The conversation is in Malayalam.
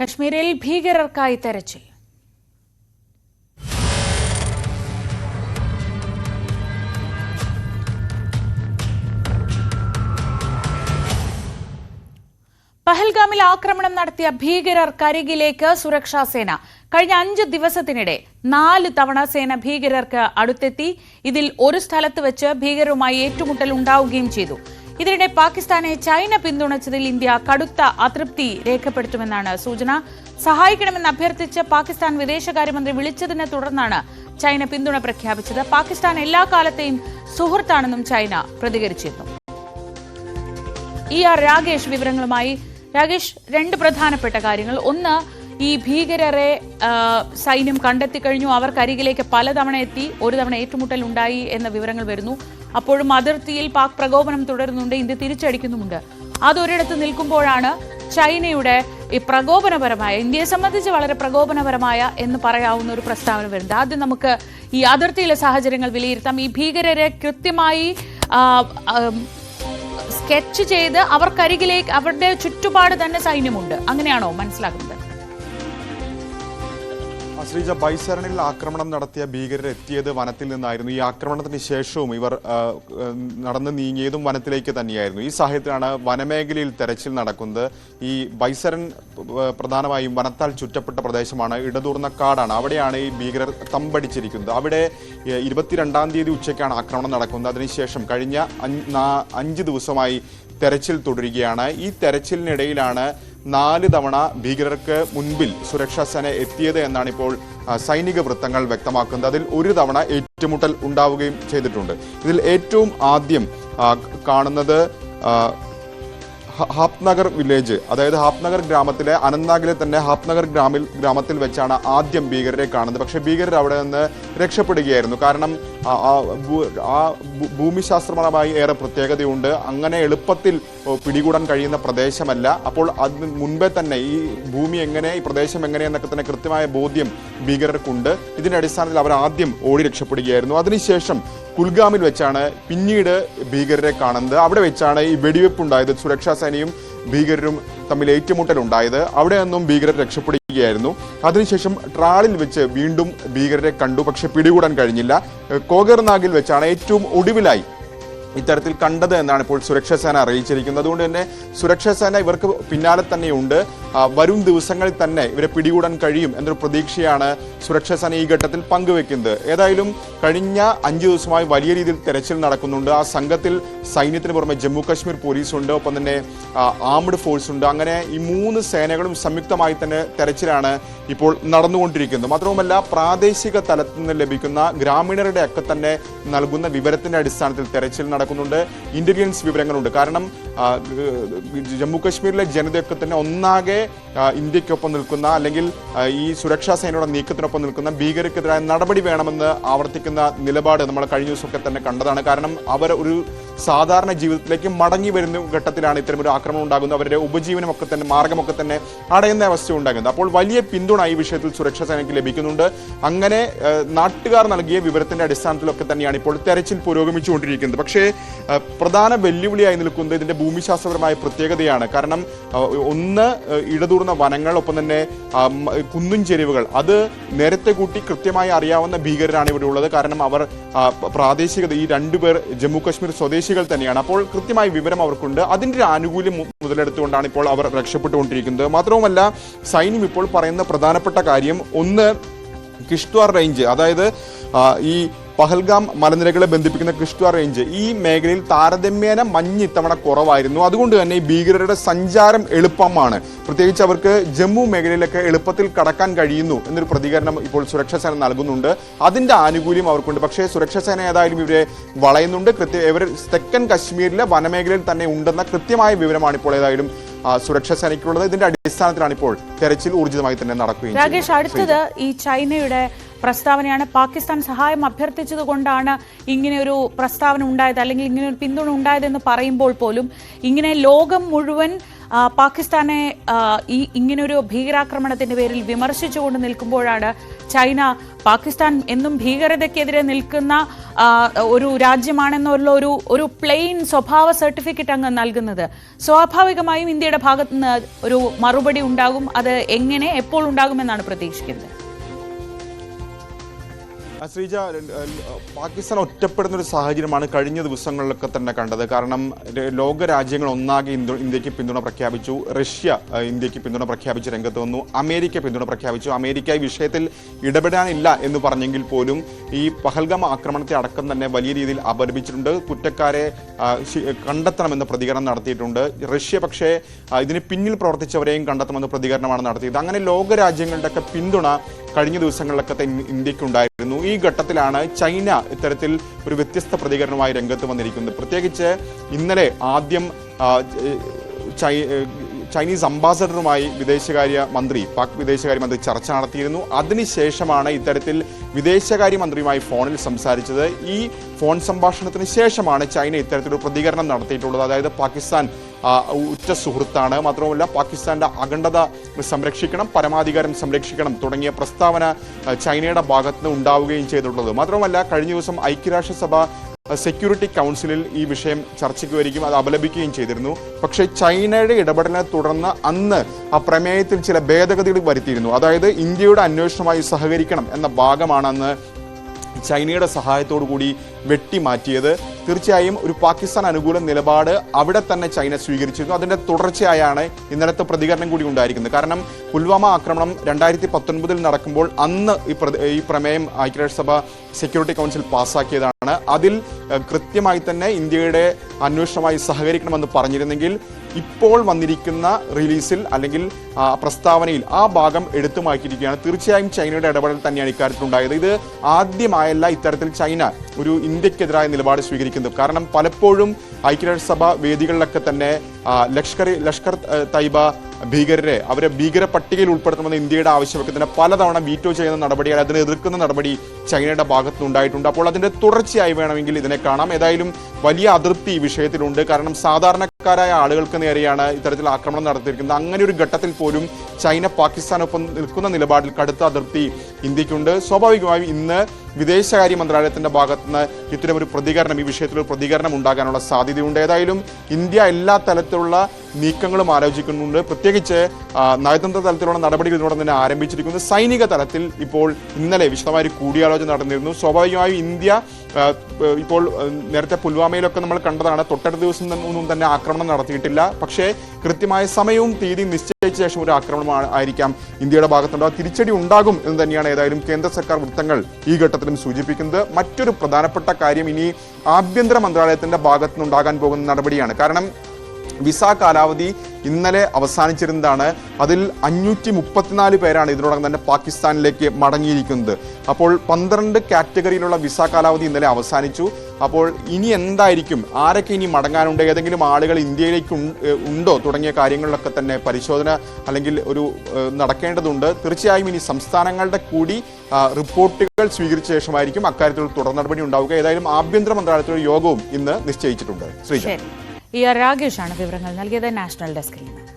കശ്മീരിൽ ഭീകരർക്കായി തെരച്ചിൽ. പഹൽഗാമിൽ ആക്രമണം നടത്തിയ ഭീകരർക്കരികിലേക്ക് സുരക്ഷാസേന. കഴിഞ്ഞ 5 ദിവസത്തിനിടെ 4 തവണ സേന ഭീകരർക്ക് അടുത്തെത്തി. ഇതിൽ ഒരു സ്ഥലത്ത് വെച്ച് ഭീകരരുമായി ഏറ്റുമുട്ടൽ ഉണ്ടാവുകയും ചെയ്തു. ഇതിനിടെ പാകിസ്ഥാനെ ചൈന പിന്തുണച്ചതിൽ ഇന്ത്യ കടുത്ത അതൃപ്തി രേഖപ്പെടുത്തുമെന്നാണ് സൂചന. സഹായിക്കണമെന്ന് അഭ്യർത്ഥിച്ച് പാകിസ്ഥാൻ വിദേശകാര്യമന്ത്രി വിളിച്ചതിനെ തുടർന്നാണ് ചൈന പിന്തുണ പ്രഖ്യാപിച്ചത്. പാകിസ്ഥാൻ എല്ലാ കാലത്തെയും സുഹൃത്താണെന്നും ചൈന പ്രതികരിച്ചിരുന്നു. രാകേഷ് വിവരങ്ങളുമായി. രാകേഷ്, 2 പ്രധാനപ്പെട്ട കാര്യങ്ങൾ. ഒന്ന്, ഈ ഭീകരരെ സൈന്യം കണ്ടെത്തിക്കഴിഞ്ഞു, അവർക്കരികിലേക്ക് പലതവണ എത്തി, ഒരു തവണ ഏറ്റുമുട്ടൽ ഉണ്ടായി എന്ന വിവരങ്ങൾ വരുന്നു. അപ്പോഴും അതിർത്തിയിൽ പാക് പ്രകോപനം തുടരുന്നുണ്ട്, ഇന്ത്യ തിരിച്ചടിക്കുന്നുമുണ്ട്. അതൊരിടത്ത് നിൽക്കുമ്പോഴാണ് ചൈനയുടെ ഈ പ്രകോപനപരമായ, ഇന്ത്യയെ സംബന്ധിച്ച് വളരെ പ്രകോപനപരമായ എന്ന് പറയാവുന്ന ഒരു പ്രസ്താവന വരുന്നത്. ആദ്യം നമുക്ക് ഈ അതിർത്തിയിലെ സാഹചര്യങ്ങൾ വിലയിരുത്താം. ഈ ഭീകരരെ കൃത്യമായി സ്കെച്ച് ചെയ്ത് അവർക്കരികിലേക്ക്, അവരുടെ ചുറ്റുപാട് തന്നെ സൈന്യമുണ്ട്, അങ്ങനെയാണോ മനസ്സിലാക്കുന്നത്? ശ്രീജ, ബൈസരണിൽ ആക്രമണം നടത്തിയ ഭീകരർ എത്തിയത് വനത്തിൽ നിന്നായിരുന്നു. ഈ ആക്രമണത്തിന് ശേഷവും ഇവർ നടന്നു നീങ്ങിയതും വനത്തിലേക്ക് തന്നെയായിരുന്നു. ഈ സാഹചര്യത്തിലാണ് വനമേഖലയിൽ തെരച്ചിൽ നടക്കുന്നത്. ഈ ബൈസരൺ പ്രധാനമായും വനത്താൽ ചുറ്റപ്പെട്ട പ്രദേശമാണ്, ഇടതൂർന്ന കാടാണ്. അവിടെയാണ് ഈ ഭീകരർ തമ്പടിച്ചിരിക്കുന്നത്. അവിടെ 22-ാം തീയതി ഉച്ചയ്ക്കാണ് ആക്രമണം നടക്കുന്നത്. അതിനുശേഷം കഴിഞ്ഞ 5 ദിവസമായി തെരച്ചിൽ തുടരുകയാണ്. ഈ തെരച്ചിലിനിടയിലാണ് 4 തവണ ഭീകരർക്ക് മുൻപിൽ സുരക്ഷാ സേന എത്തിയത് എന്നാണ് ഇപ്പോൾ സൈനിക വൃത്തങ്ങൾ വ്യക്തമാക്കുന്നത്. അതിൽ ഒരു തവണ ഏറ്റുമുട്ടൽ ഉണ്ടാവുകയും ചെയ്തിട്ടുണ്ട്. ഇതിൽ ഏറ്റവും ആദ്യം കാണുന്നത് ഹാപ്നഗർ വില്ലേജ്, അതായത് ഹാപ്നഗർ ഗ്രാമത്തിലെ, അനന്ത്നാഗിലെ തന്നെ ഹാപ്നഗർ ഗ്രാമത്തിൽ വെച്ചാണ് ആദ്യം ഭീകരരെ കാണുന്നത്. പക്ഷേ ഭീകരർ അവിടെ നിന്ന് രക്ഷപ്പെടുകയായിരുന്നു. കാരണം ആ ഭൂമിശാസ്ത്രപരമായി ഏറെ പ്രത്യേകതയുണ്ട്. അങ്ങനെ എളുപ്പത്തിൽ പിടികൂടാൻ കഴിയുന്ന പ്രദേശമല്ല. അപ്പോൾ അതിന് മുൻപേ തന്നെ ഈ ഭൂമി എങ്ങനെ, ഈ പ്രദേശം എങ്ങനെയെന്നൊക്കെ തന്നെ കൃത്യമായ ബോധ്യം ഭീകരർക്കുണ്ട്. ഇതിന്റെ അടിസ്ഥാനത്തിൽ അവർ ആദ്യം ഓടി രക്ഷപ്പെടുകയായിരുന്നു. അതിനുശേഷം കുൽഗാമിൽ വെച്ചാണ് പിന്നീട് ഭീകരരെ കാണുന്നത്. അവിടെ വെച്ചാണ് ഈ വെടിവെപ്പ് ഉണ്ടായത്. സുരക്ഷാ സേനയും ഭീകരരും തമ്മിൽ ഏറ്റുമുട്ടലുണ്ടായത്. അവിടെ നിന്നും ഭീകരർ രക്ഷപ്പെടുകയായിരുന്നു. അതിനുശേഷം ട്രാളിൽ വെച്ച് വീണ്ടും ഭീകരരെ കണ്ടു, പക്ഷെ പിടികൂടാൻ കഴിഞ്ഞില്ല. കോഗർനാഗിൽ വെച്ചാണ് ഏറ്റവും ഒടുവിലായി ഇത്തരത്തിൽ കണ്ടത് എന്നാണ് ഇപ്പോൾ സുരക്ഷാ സേന അറിയിച്ചിരിക്കുന്നത്. അതുകൊണ്ട് തന്നെ സുരക്ഷാ സേന ഇവർക്ക് പിന്നാലെ തന്നെയുണ്ട്. വരും ദിവസങ്ങളിൽ തന്നെ ഇവരെ പിടികൂടാൻ കഴിയും എന്നൊരു പ്രതീക്ഷയാണ് സുരക്ഷാ സേന ഈ ഘട്ടത്തിൽ പങ്കുവെക്കുന്നത്. ഏതായാലും കഴിഞ്ഞ 5 ദിവസമായി വലിയ രീതിയിൽ തെരച്ചിൽ നടക്കുന്നുണ്ട്. ആ സംഘത്തിൽ സൈന്യത്തിന് പുറമെ ജമ്മു കാശ്മീർ പോലീസുണ്ട്, ഒപ്പം തന്നെ ആംഡ് ഫോഴ്സ് ഉണ്ട്. അങ്ങനെ ഈ 3 സേനകളും സംയുക്തമായി തന്നെ തെരച്ചിലാണ് ഇപ്പോൾ നടന്നുകൊണ്ടിരിക്കുന്നത്. മാത്രവുമല്ല, പ്രാദേശിക തലത്തിൽ നിന്ന് ലഭിക്കുന്ന ഗ്രാമീണരുടെ ഒക്കെ തന്നെ നൽകുന്ന വിവരത്തിന്റെ അടിസ്ഥാനത്തിൽ തെരച്ചിൽ നടക്കുന്നുണ്ട്. ഇന്റലിജൻസ് വിവരങ്ങളുണ്ട്. കാരണം ജമ്മു കാശ്മീരിലെ ജനതയൊക്കെ തന്നെ ഒന്നാകെ ഇന്ത്യക്കൊപ്പം നിൽക്കുന്ന, അല്ലെങ്കിൽ ഈ സുരക്ഷാ സേനയുടെ നീക്കത്തിനൊപ്പം നിൽക്കുന്ന ഭീകരർക്കെതിരായ നടപടി വേണമെന്ന് ആവർത്തിക്കുന്ന നിലപാട് നമ്മൾ കഴിഞ്ഞ ദിവസമൊക്കെ തന്നെ കണ്ടതാണ്. കാരണം അവർ ഒരു സാധാരണ ജീവിതത്തിലേക്ക് മടങ്ങി വരുന്ന ഘട്ടത്തിലാണ് ഇത്തരമൊരു ആക്രമണം ഉണ്ടാകുന്നത്. അവരുടെ ഉപജീവനമൊക്കെ തന്നെ, മാർഗമൊക്കെ തന്നെ അടയുന്ന അവസ്ഥ ഉണ്ടാകുന്നത്. അപ്പോൾ വലിയ പിന്തുണ ഈ വിഷയത്തിൽ സുരക്ഷാ സേനയ്ക്ക് ലഭിക്കുന്നുണ്ട്. അങ്ങനെ നാട്ടുകാർ നൽകിയ വിവരത്തിന്റെ അടിസ്ഥാനത്തിലൊക്കെ തന്നെയാണ് ഇപ്പോൾ തെരച്ചിൽ പുരോഗമിച്ചുകൊണ്ടിരിക്കുന്നത്. പക്ഷേ പ്രധാന വെല്ലുവിളിയായി നിൽക്കുന്നത് ഇതിന്റെ ഭൂമിശാസ്ത്രപരമായ പ്രത്യേകതയാണ്. കാരണം ഒന്ന്, ഇടതൂർന്ന വനങ്ങൾ, ഒപ്പം തന്നെ കുന്നും ചെരിവുകൾ. അത് നേരത്തെ കൂട്ടി കൃത്യമായി അറിയാവുന്ന ഭീകരരാണ് ഇവിടെ ഉള്ളത്. കാരണം അവർ പ്രാദേശികത, ഈ 2 പേർ ജമ്മു കാശ്മീർ സ്വദേശികൾ തന്നെയാണ്. അപ്പോൾ കൃത്യമായ വിവരം അവർക്കുണ്ട്. അതിൻ്റെ ഒരു ആനുകൂല്യം മുതലെടുത്തുകൊണ്ടാണ് ഇപ്പോൾ അവർ രക്ഷപ്പെട്ടുകൊണ്ടിരിക്കുന്നത്. മാത്രവുമല്ല, സൈന്യം ഇപ്പോൾ പറയുന്ന പ്രധാനപ്പെട്ട കാര്യം, ഒന്ന്, കിഷ്ത്വാർ റേഞ്ച്, അതായത് ഈ പഹൽഗാം മലനിരകളെ ബന്ധിപ്പിക്കുന്ന കിഷ്ത്വാർ റേഞ്ച്, ഈ മേഖലയിൽ താരതമ്യേന മഞ്ഞ് ഇത്തവണ കുറവായിരുന്നു. അതുകൊണ്ട് തന്നെ ഈ ഭീകരരുടെ സഞ്ചാരം എളുപ്പമാണ്. പ്രത്യേകിച്ച് അവർക്ക് ജമ്മു മേഖലയിലൊക്കെ എളുപ്പത്തിൽ കടക്കാൻ കഴിയുന്നു എന്നൊരു പ്രതികരണം ഇപ്പോൾ സുരക്ഷാ സേന നൽകുന്നുണ്ട്. അതിന്റെ ആനുകൂല്യം അവർക്കുണ്ട്. പക്ഷേ സുരക്ഷാ സേന ഏതായാലും ഇവരെ വളയുന്നുണ്ട്. ഇവർ തെക്കൻ കശ്മീരിലെ വനമേഖലയിൽ തന്നെ ഉണ്ടെന്ന കൃത്യമായ വിവരമാണ് ഇപ്പോൾ ഏതായാലും സുരക്ഷാ സേനയ്ക്കുള്ളത്. ഇതിന്റെ അടിസ്ഥാനത്തിലാണ് ഇപ്പോൾ തെരച്ചിൽ ഊർജിതമായി തന്നെ നടക്കുകയും. രാകേഷ്, അടുത്തത് ഈ ചൈനയുടെ പ്രസ്താവനയാണ്. പാകിസ്ഥാൻ സഹായം അഭ്യർത്ഥിച്ചത് കൊണ്ടാണ് ഇങ്ങനെ ഒരു പ്രസ്താവന ഉണ്ടായത്, അല്ലെങ്കിൽ ഇങ്ങനെ ഒരു പിന്തുണ ഉണ്ടായതെന്ന് പറയുമ്പോൾ പോലും ഇങ്ങനെ ലോകം മുഴുവൻ പാകിസ്ഥാനെ ഇങ്ങനൊരു ഭീകരാക്രമണത്തിന്റെ പേരിൽ വിമർശിച്ചുകൊണ്ട് നിൽക്കുമ്പോഴാണ് ചൈന പാകിസ്ഥാൻ എന്നും ഭീകരതയ്ക്കെതിരെ നിൽക്കുന്ന ഒരു രാജ്യമാണെന്നുള്ള ഒരു പ്ലെയിൻ സ്വഭാവ സർട്ടിഫിക്കറ്റ് അങ്ങ് നൽകുന്നത്. സ്വാഭാവികമായും ഇന്ത്യയുടെ ഭാഗത്ത് നിന്ന് ഒരു മറുപടി ഉണ്ടാകും. അത് എങ്ങനെ എപ്പോൾ ഉണ്ടാകുമെന്നാണ് പ്രതീക്ഷിക്കുന്നത്. ശ്രീജ, പാകിസ്ഥാൻ ഒറ്റപ്പെടുന്ന ഒരു സാഹചര്യമാണ് കഴിഞ്ഞ ദിവസങ്ങളിലൊക്കെ തന്നെ കണ്ടത്. കാരണം ലോക രാജ്യങ്ങൾ ഒന്നാകെ ഇന്ത്യക്ക് പിന്തുണ പ്രഖ്യാപിച്ചു. റഷ്യ ഇന്ത്യക്ക് പിന്തുണ പ്രഖ്യാപിച്ച് രംഗത്ത് വന്നു. അമേരിക്ക പിന്തുണ പ്രഖ്യാപിച്ചു. അമേരിക്ക ഈ വിഷയത്തിൽ ഇടപെടാനില്ല എന്ന് പറഞ്ഞെങ്കിൽ പോലും ഈ പഹൽഗാം ആക്രമണത്തെ അടക്കം തന്നെ വലിയ രീതിയിൽ അപലപിച്ചിട്ടുണ്ട്. കുറ്റക്കാരെ കണ്ടെത്തണമെന്ന് പ്രതികരണം നടത്തിയിട്ടുണ്ട്. റഷ്യ പക്ഷേ ഇതിന് പിന്നിൽ പ്രവർത്തിച്ചവരെയും കണ്ടെത്തണമെന്ന് പ്രതികരണമാണ് നടത്തിയത്. അങ്ങനെ ലോക രാജ്യങ്ങളുടെയൊക്കെ പിന്തുണ കഴിഞ്ഞ ദിവസങ്ങളിലൊക്കെ ഇന്ത്യക്കുണ്ടായിരുന്നു. ഈ ഘട്ടത്തിലാണ് ചൈന ഇത്തരത്തിൽ ഒരു വ്യത്യസ്ത പ്രതികരണവുമായി രംഗത്ത് വന്നിരിക്കുന്നത്. പ്രത്യേകിച്ച് ഇന്നലെ ആദ്യം ചൈനീസ് അംബാസഡറുമായി പാക് വിദേശകാര്യമന്ത്രി ചർച്ച നടത്തിയിരുന്നു. അതിനുശേഷമാണ് ഇത്തരത്തിൽ വിദേശകാര്യമന്ത്രിയുമായി ഫോണിൽ സംസാരിച്ചത്. ഈ ഫോൺ സംഭാഷണത്തിന് ശേഷമാണ് ചൈന ഇത്തരത്തിലൊരു പ്രതികരണം നടത്തിയിട്ടുള്ളത്. അതായത് പാകിസ്ഥാൻ ഉറ്റ സുഹൃത്താണ്, മാത്രമല്ല പാകിസ്ഥാന്റെ അഖണ്ഡത സംരക്ഷിക്കണം, പരമാധികാരം സംരക്ഷിക്കണം തുടങ്ങിയ പ്രസ്താവന ചൈനയുടെ ഭാഗത്ത് നിന്ന് ഉണ്ടാവുകയും ചെയ്തിട്ടുള്ളത്. മാത്രമല്ല കഴിഞ്ഞ ദിവസം ഐക്യരാഷ്ട്രസഭ സെക്യൂരിറ്റി കൗൺസിലിൽ ഈ വിഷയം ചർച്ചയ്ക്ക് വരികയും അത് അപലപിക്കുകയും ചെയ്തിരുന്നു. പക്ഷേ ചൈനയുടെ ഇടപെടലിനെ തുടർന്ന് അന്ന് ആ പ്രമേയത്തിൽ ചില ഭേദഗതികൾ വരുത്തിയിരുന്നു. അതായത് ഇന്ത്യയുടെ അന്വേഷണവുമായി സഹകരിക്കണം എന്ന ഭാഗമാണ് അന്ന് ചൈനയുടെ സഹായത്തോടു കൂടി വെട്ടിമാറ്റിയത്. തീർച്ചയായും ഒരു പാകിസ്ഥാൻ അനുകൂല നിലപാട് അവിടെ തന്നെ ചൈന സ്വീകരിച്ചിരുന്നു. അതിന്റെ തുടർച്ചയായാണ് ഇന്നലത്തെ പ്രതികരണം കൂടി ഉണ്ടായിരിക്കുന്നത്. കാരണം പുൽവാമ ആക്രമണം 2019 നടക്കുമ്പോൾ അന്ന് ഈ പ്രമേയം ഐക്യരാഷ്ട്രസഭ സെക്യൂരിറ്റി കൗൺസിൽ പാസ്സാക്കിയതാണ്. അതിൽ കൃത്യമായി തന്നെ ഇന്ത്യയുടെ അന്വേഷണവുമായി സഹകരിക്കണമെന്ന് പറഞ്ഞിരുന്നെങ്കിൽ ഇപ്പോൾ വന്നിരിക്കുന്ന റിലീസിൽ അല്ലെങ്കിൽ പ്രസ്താവനയിൽ ആ ഭാഗം എടുത്തു മാറ്റിയിരിക്കുകയാണ്. തീർച്ചയായും ചൈനയുടെ ഇടപെടൽ തന്നെയാണ് ഇക്കാര്യത്തിലുണ്ടായത്. ഇത് ആദ്യമായല്ല ഇത്തരത്തിൽ ചൈന ഒരു ഇന്ത്യക്കെതിരായ നിലപാട് സ്വീകരിക്കുന്നത്. കാരണം പലപ്പോഴും ഐക്യരാഷ്ട്രസഭ വേദികളിലൊക്കെ തന്നെ ലഷ്കർ തൈബ ഭീകരരെ അവരെ ഭീകര പട്ടികയിൽ ഉൾപ്പെടുത്തണമെന്ന് ഇന്ത്യയുടെ ആവശ്യത്തിന് പലതവണ വീറ്റോ ചെയ്യുന്ന നടപടി, അതിനെ എതിർക്കുന്ന നടപടി ചൈനയുടെ ഭാഗത്തുനിന്നുണ്ടായിട്ടുണ്ട്. അപ്പോൾ അതിന്റെ തുടർച്ചയായി വേണമെങ്കിൽ ഇതിനെ കാണാം. ഏതായാലും വലിയ അതൃപ്തി ഈ വിഷയത്തിലുണ്ട്. കാരണം സാധാരണക്കാരായ ആളുകൾക്ക് നേരെയാണ് ഇത്തരത്തിൽ ആക്രമണം നടത്തിയിരിക്കുന്നത്. അങ്ങനെ ഒരു ഘട്ടത്തിൽ പോലും ചൈന പാകിസ്ഥാനൊപ്പം നിൽക്കുന്ന നിലപാടിൽ കടുത്ത അതൃപ്തി ഇന്ത്യക്കുണ്ട്. സ്വാഭാവികമായും ഇന്ന് വിദേശകാര്യ മന്ത്രാലയത്തിന്റെ ഭാഗത്തുനിന്ന് ഇത്തരമൊരു പ്രതികരണം, ഈ വിഷയത്തിലൊരു പ്രതികരണം ഉണ്ടാകാനുള്ള സാധ്യതയുണ്ട്. ഏതായാലും ഇന്ത്യ എല്ലാ തലത്തിലുള്ള നീക്കങ്ങളും ആലോചിക്കുന്നുണ്ട്. പ്രത്യേകിച്ച് നയതന്ത്ര തലത്തിലുള്ള നടപടികൾ ഇതിനോടൊപ്പം തന്നെ ആരംഭിച്ചിരിക്കുന്നു. സൈനിക തലത്തിൽ ഇപ്പോൾ ഇന്നലെ വിശദമായ കൂടിയാലോചന നടന്നിരുന്നു. സ്വാഭാവികമായും ഇന്ത്യ ഇപ്പോൾ നേരത്തെ പുൽവാമയിലൊക്കെ നമ്മൾ കണ്ടതാണ്, തൊട്ടടുത്ത ദിവസം ഒന്നും തന്നെ ആക്രമണം നടത്തിയിട്ടില്ല. പക്ഷേ കൃത്യമായ സമയവും തീയതിയും നിശ്ചയിച്ച ശേഷം ഒരു ആക്രമണം ആയിരിക്കാം ഇന്ത്യയുടെ ഭാഗത്തുണ്ടാകും. തിരിച്ചടി ഉണ്ടാകും എന്ന് തന്നെയാണ് ഏതായാലും കേന്ദ്ര സർക്കാർ വൃത്തങ്ങൾ ഈ ഘട്ടത്തിലും സൂചിപ്പിക്കുന്നത്. മറ്റൊരു പ്രധാനപ്പെട്ട കാര്യം ഇനി ആഭ്യന്തര മന്ത്രാലയത്തിന്റെ ഭാഗത്തുനിന്നുണ്ടാകാൻ പോകുന്ന നടപടിയാണ്. കാരണം വിസ കാലാവധി ഇന്നലെ അവസാനിച്ചിരുന്നതാണ്. അതിൽ 534 പേരാണ് ഇതിനോടകം തന്നെ പാകിസ്ഥാനിലേക്ക് മടങ്ങിയിരിക്കുന്നത്. അപ്പോൾ 12 കാറ്റഗറിയിലുള്ള വിസ കാലാവധി ഇന്നലെ അവസാനിച്ചു. അപ്പോൾ ഇനി എന്തായിരിക്കും, ആരൊക്കെ ഇനി മടങ്ങാനുണ്ട്, ഏതെങ്കിലും ആളുകൾ ഇന്ത്യയിലേക്ക് ഉണ്ടോ തുടങ്ങിയ കാര്യങ്ങളിലൊക്കെ തന്നെ പരിശോധന അല്ലെങ്കിൽ ഒരു നടക്കേണ്ടതുണ്ട്. തീർച്ചയായും ഇനി സംസ്ഥാനങ്ങളുടെ കൂടി റിപ്പോർട്ടുകൾ സ്വീകരിച്ച ശേഷമായിരിക്കും അക്കാര്യത്തിൽ തുടർ നടപടി ഉണ്ടാവുക. ഏതായാലും ആഭ്യന്തര മന്ത്രാലയത്തിലെ യോഗവും ഇന്ന് നിശ്ചയിച്ചിട്ടുണ്ട്. ശ്രീജ, രാകേഷാണ് വിവരങ്ങൾ നൽകിയത് നാഷണൽ ഡെസ്കിൽ നിന്ന്.